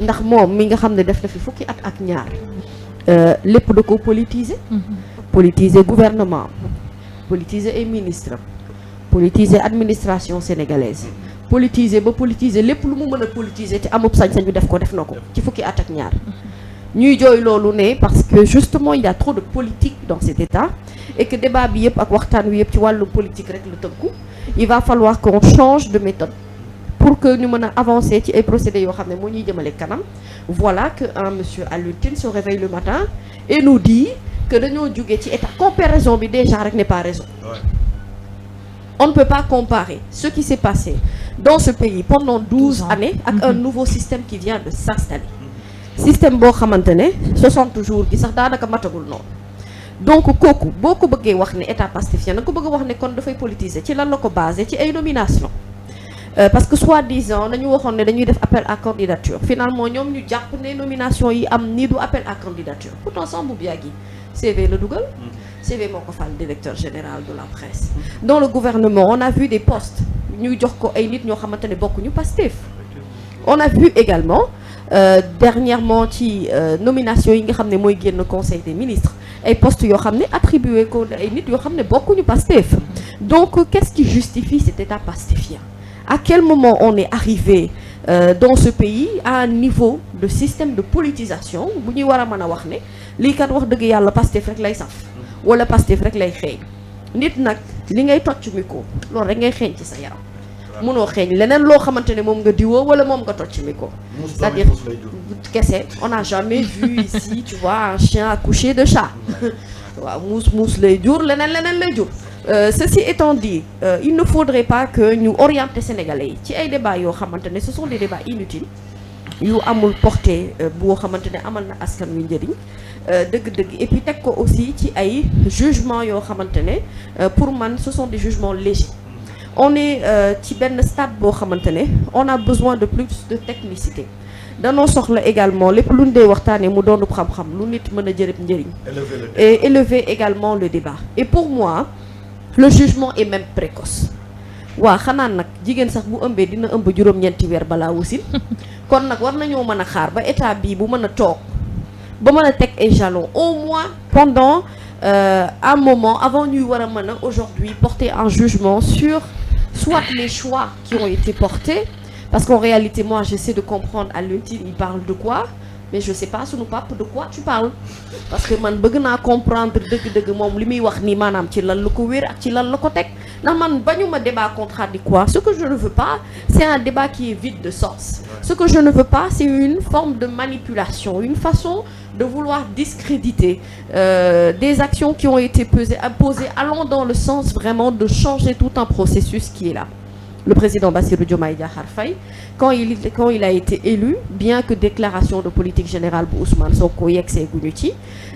ndax moom mi nga xam ne def na fi fukki at ak ñaar lépp da ko politiser. politiser gouvernement politiser ay ministres politiser administration sénégalaise politiser ba politiser lépp lu mu mën a politiser te amub sañ-sañ bi def na ko ci fukki at ak ñaar ñuy jooy loolu ne parce que justement il y a trop de politique dans cet état et que débat bi yëpp ak waxtaan wi yëpp ci wàllu politique rek la tënku il va falloir qu'on change de méthode pour que ñu mën a avancer ci ay procédés yoo xam ne moo ñuy jëmale kanam. Voilà que un monsieur Alioune Tine se réveille le matin et nous dit que dañoo jóge ci état comparaison bi déjà rek n'est pas raison. On ne peut pas comparer ce qui s'est passé dans ce pays pendant 12 années ak un nouveau système qui vient de s'installer. Système boo xamante ne 60 jours gi sax daanaka matagul noonu. Donc kooku boo ko bëggee wax ne état pastéfien na ko bëgg a wax ne kon dafay politiser ci lan la ko basé ci ay nomination parce que soi-disant dañu waxoon ne dañuy def appel à candidature finalement ñoom ñu jàpp ne nomination yi am ni du appel à candidature pourtant Sambou Biagui CV la dugal CV moo ko fal directeur général de la presse dans le gouvernement on a vu des postes ñuy jox ko ay nit ñoo xamante ne bokkuñu Pastef on a vu également dernièrement ci nomination yi nga xam ne mooy génn conseil des ministres ay postes yoo xam ne attribué ko ay nit yoo xam ne bokkuñu Pastef donc qu'est-ce qui justifie cet état pastéfien? À quel moment on est arrivé dans ce pays à un niveau de système de politisation bu ñuy war a mën a wax ne lii kat wax dëgg yàlla Pastef rek lay saf wala Pastef rek lay xeeñ nit nag li ngay tocc miko loolu rek ngay xeeñ ci sa yaram mënoo xeeñ leneen loo xamante ne moom nga diwoo wala moom nga tocc miko c'est-à-dire kese on n'a jamais vu ici tu vois un chien accoucher de chat waaw muus lay jur leneen lay jur ceci étant dit il ne faudrait pas que ñu orienter sénégalais yi ci ay débats yoo xamante ne ce sont des débats inutiles yu amul portée boo xamante ne amal na askan wi njëriñ dëgg-dëgg et puis teg ko aussi ci ay jugements yoo xamante ne pour man ce sont des jugements légers on est ci benn stade boo xamante ne on a besoin de plus de technicité danoo soxla également lépp lu ñu dee waxtaanee mu doonub xam-xam lu nit mën a jërëb njëriñ et élever également le débat et pour moi le jugement est même précoce waa xanaa nag jigéen sax bu ëmbee dina ëmb juróom-ñeenti weer balaa wasin kon nag war nañoo mën a xaar ba état bii bu mën a toog ba mën a teg ay jalons au moins pendant un moment avant ñuy war a mën a aujourd'hui porter un jugement sur soit les choix qui ont été portés parce qu'en réalité moi j'essaie de comprendre Alioune Tine il parle de quoi mais je sais pas sunu pap de quoi tu parles parce que man bëgg naa comprendre dëgg-dëgg moom li muy wax nii maanaam ci lan la ko wér ak ci lan la ko teg ndax man bañuma débat contradictoire ce que je ne veux pas c'est un débat qui est vide de sens ce que je ne veux pas c'est une forme de manipulation une façon de vouloir discréditer des actions qui ont été imposées allant dans le sens vraiment de changer tout un processus qui est là. Le président Bassirou Diomaye Diakhar Faye quand il a été élu bien que déclaration de politique générale bu Ousmane Sonko yegsee guñu ci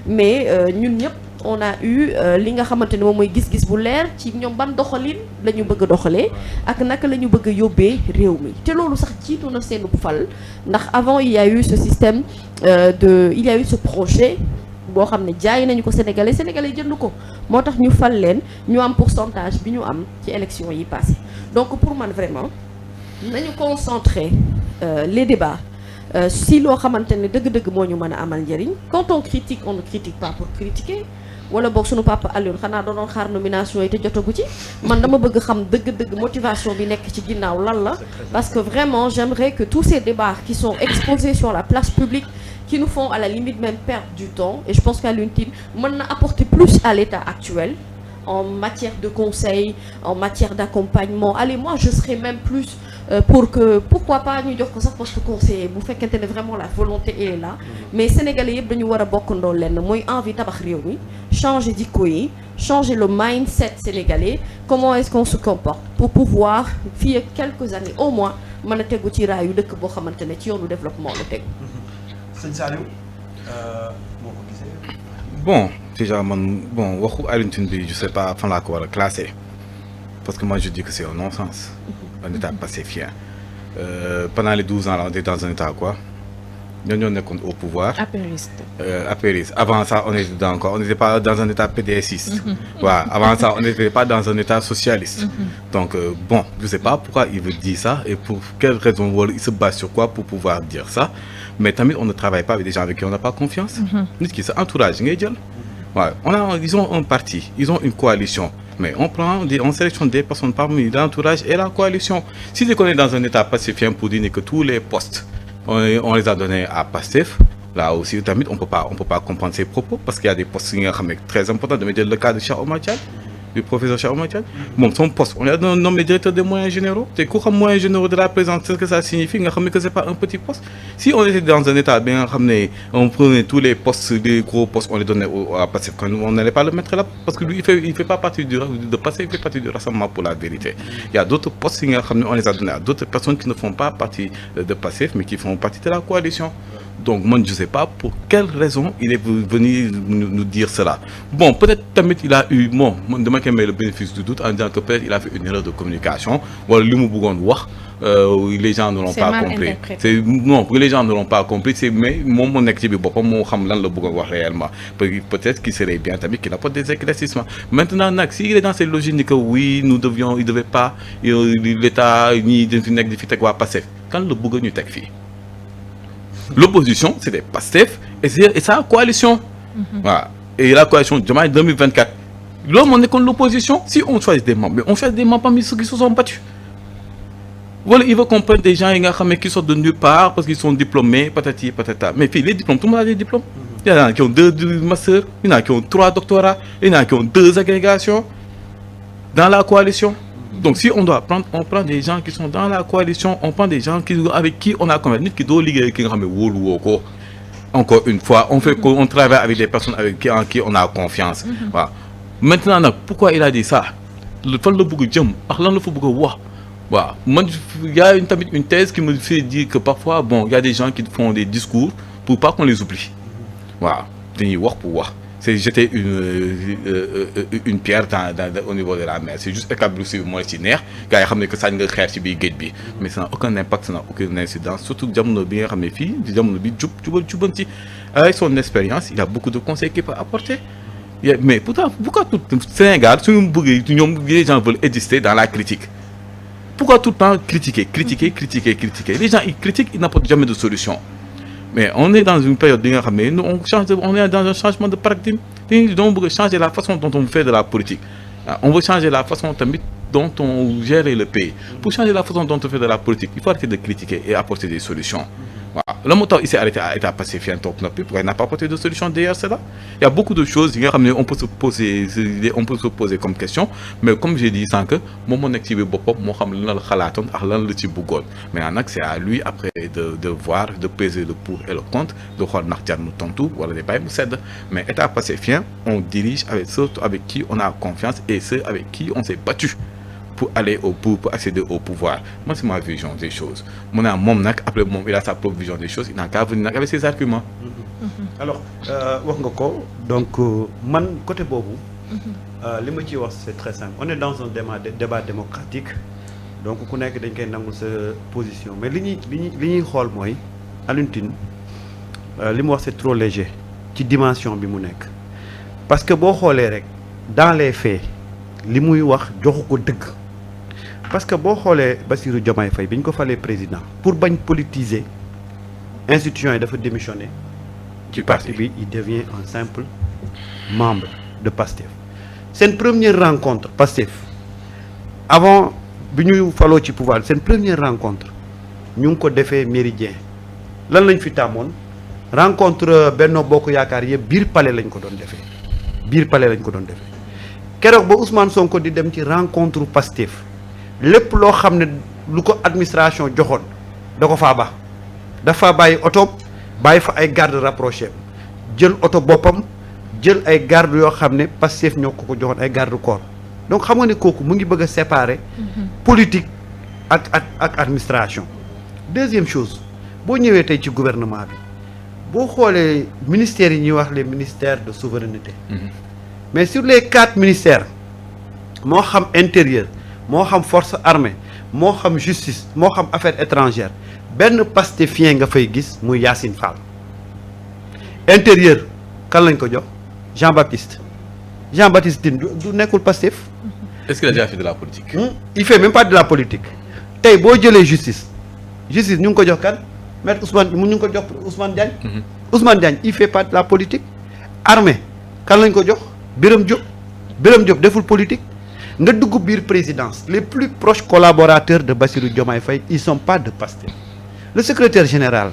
mais ñun ñëpp on a eu li nga xamante ne moom mooy gis-gis bu leer ci ñoom ban doxalin la ñu bëgg a doxalee ak naka la ñu bëgg a yóbbee réew mi te loolu sax jiitu na seen fal ndax avant il y a eu ce système il y a eu ce projet boo xam ne jaay nañu ko sénégalais jënd ko moo tax ñu fal leen ñu am pourcentage bi ñu am ci élection yi passé donc pour man vraiment nañu concentrer les débats si loo xamante ne dëgg-dëgg moo ñu mën a amal njëriñ quand on critique on ne critique pas pour critiquer wala boog sunu papa Alioune xanaa doonoon xaar nomination yi te jotagu ci man dama bëgg xam dëgg-dëgg motivation bi nekk ci ginnaaw lan la parce que vraiment j'aimerais que tous ces débats qui sont exposés sur la place publique qui nous font à la limite même perdre du temps et je pense qu'Alioune Tine mën na apporter plus à l'état actuel en matière de conseil en matière d'accompagnement allez moi je serais même plus pour que pourquoi pas ñu jox ko sax poste conseiller bu fekkente ne vraiment la volonté est là mais sénégalais yëpp dañu war a bokkandoo lenn mooy envie tabax réew mi changer jikko yi changer le mindset sénégalais comment est-ce qu'on se comporte pour pouvoir fii ak quelques années au moins mën a tegu ci raayu dëkk boo xamante ne ci yoonu développement la tegu. sëñ Saliou moo ko gisee. bon déjà man bon waxu Alioune Tine bi je sais pas fan laa ko war a classer parce que moi je dis que c'est un non-sens. Un état passéfien. Pendant les 12 ans là on était dans un état quoi ñoo nekkoon au pouvoir. Apériste. Avant ça on était dans quoi on n'était pas dans un état PDSiste. Voilà. Avant ça on n'était pas dans un état socialiste. Donc bon je sais pas pourquoi il veut dire ça et pour quelle raison il se base sur quoi pour pouvoir dire ça mais tamit on ne travaille pas avec des gens avec qui on n'a pas confiance. Nit ki sa entourage ngay jël. waaw ils ont un parti, ils ont une coalition. Mais on sélectionne des personnes parmi l'entourage et la coalition. Si on est dans un état pacifien pour dire que tous les postes, on les a donnés à Pastef, là aussi, on peut pas comprendre ses propos parce qu'il y a des postes très importants. De le cas de Cheikh Oumar Diagne, du professeur Cheikh Oumar Diagne. Bon, son poste, on a nommé directeur des moyens généraux. C'est quoi les moyens généraux de la présence? Qu'est-ce que ça signifie? Que c'est pas un petit poste. Si on était dans un état bien ramené, on prenait tous les postes, les gros postes, on les donnait à Pastef. On n'allait pas le mettre là parce que lui, il fait pas partie de Pastef, il fait partie du Rassemblement pour la vérité. Il y a d'autres postes, on les a donnés à d'autres personnes qui ne font pas partie de Pastef, mais qui font partie de la coalition. Donc, moi, je ne sais pas pour quelle raison il est venu nous dire cela. Bon, peut-être il a eu, bon, demain qu'il met le bénéfice du doute en disant que peut-être il a fait une erreur de communication. Ou les gens ne l'ont pas compris. Non, les gens ne l'ont pas compris. Mais mon activité, réellement. Peut-être qu'il serait bien qu'il apporte des éclaircissements. Maintenant, s'il est dans cette logique que oui, il ne devait pas, l'État, ni d'une activité va passer. Quand le bougon nous tech l'opposition, c'était Pastef et sa coalition. Voilà. Et la coalition de 2024. L'homme, on est contre l'opposition. Si on choisit des membres, mais on choisit des membres parmi ceux qui se sont battus. Voilà, il veut comprendre des gens qui sortent de nulle part parce qu'ils sont diplômés, patati, patata. Mais puis, les diplômes, tout le monde a des diplômes. Il y en a qui ont 2 masters, il y en a qui ont 3 doctorats, il y en a qui ont 2 agrégations dans la coalition. Donc, si on doit prendre, on prend des gens qui sont dans la coalition, on prend des gens avec qui on a convenu, qui doivent liguer avec qui encore une fois, on travaille avec des personnes en qui on a confiance. Voilà. Maintenant, pourquoi il a dit ça? Le fait de beaucoup de gens, voilà. Il y a une thèse qui me fait dire que parfois, bon, il y a des gens qui font des discours pour pas qu'on les oublie. Voilà. C'est jeter une pierre au niveau de la mer. C'est juste éclaboussé moi ci neex gars yi xamné que ça nga xéer ci bi géej bi mais ça n'a aucun impact, ça n'a aucune incidence, surtout jamono bi nga xamné fi di jamono bi jubanti avec son expérience, il a beaucoup de conseils qu'il peut apporter. Mais pourquoi tout le Sénégal, les gens veulent exister dans la critique? Pourquoi tout le temps critiquer? Les gens ils critiquent, ils n'apportent jamais de solution. Mais on est dans une période on est dans un changement de paradigme. On veut changer la façon dont on fait de la politique. On veut changer la façon dont on gère le pays. Pour changer la façon dont on fait de la politique, il faut arrêter de critiquer et apporter des solutions. Voilà. Le moteur il s'est arrêté à état pacifien, pourquoi il n'a pas apporté de solution derrière cela? Il y a beaucoup de choses on peut se poser comme question, mais comme j'ai dit sans que mon activité maintenant c'est à lui après de voir, de peser le pour et le contre, de voir mais état pacifien, on dirige avec ceux avec qui on a confiance et ceux avec qui on s'est battu pour aller pour accéder au pouvoir. Moi, c'est ma vision des choses. Après, il a sa propre vision des choses, il n'a qu'à venir avec ses arguments. Alors, donc, côté Bobo, c'est très simple. On est dans un débat démocratique, donc on connaît que sa position. Mais ce c'est trop léger, qui dimension bi mu nek. Parce que dans les faits, li muy wax joxuko deug. Parce que bo xolé Bassirou Diomaye Faye biñ ko falé président pour bañ politiser institution yi dafa démissionner ci parti bi, il devient un simple membre de Pastef. C'est une première rencontre Pastef avant biñu falo ci pouvoir, c'est une première rencontre ñu ko défé Méridien. Lan lañ fi tamone rencontre Benno Bokk Yaakaar yëpp biir palais lañ ko doon défé. Keroog ba Ousmane Sonko di dem ci rencontre Pastef lépp loo xam ne lu ko administration joxoon da ko faa ba dafa bàyyi oto bàyyi fa ay garde rapproché jël oto boppam jël ay garde yoo xam ne Pastef ñoo ko joxoon ay garde corps. Donc xam nga ne kooku mu ngi bëgg a séparer politique ak administration. Deuxième chose boo ñëwee tey ci gouvernement bi boo xoolee ministères yi ñuy wax les ministères de souveraineté. Mais sur les 4 ministères, moi xam intérieur, moi xam force armée, moi xam justice, moi xam affaires étrangères, ben pastefien nga fay gis muy Yassine Fall. Intérieur, kan lañ ko jox? Jean-Baptiste Tine du nekul Pastef. Est-ce qu'il a déjà fait de la politique? Il fait même pas de la politique. Tay bo jëlé justice ñu ngi ko jox kan? maître Ousmane mu ñu ngi ko jox Ousmane Diagne. Ousmane Diagne il fait pas de la politique. armée kan lañ ko jox Birame Diop deful politique nga dugg biir présidence les plus proches collaborateurs de Bassirou Diomaye Faye ils sont pas de Pastef le secrétaire général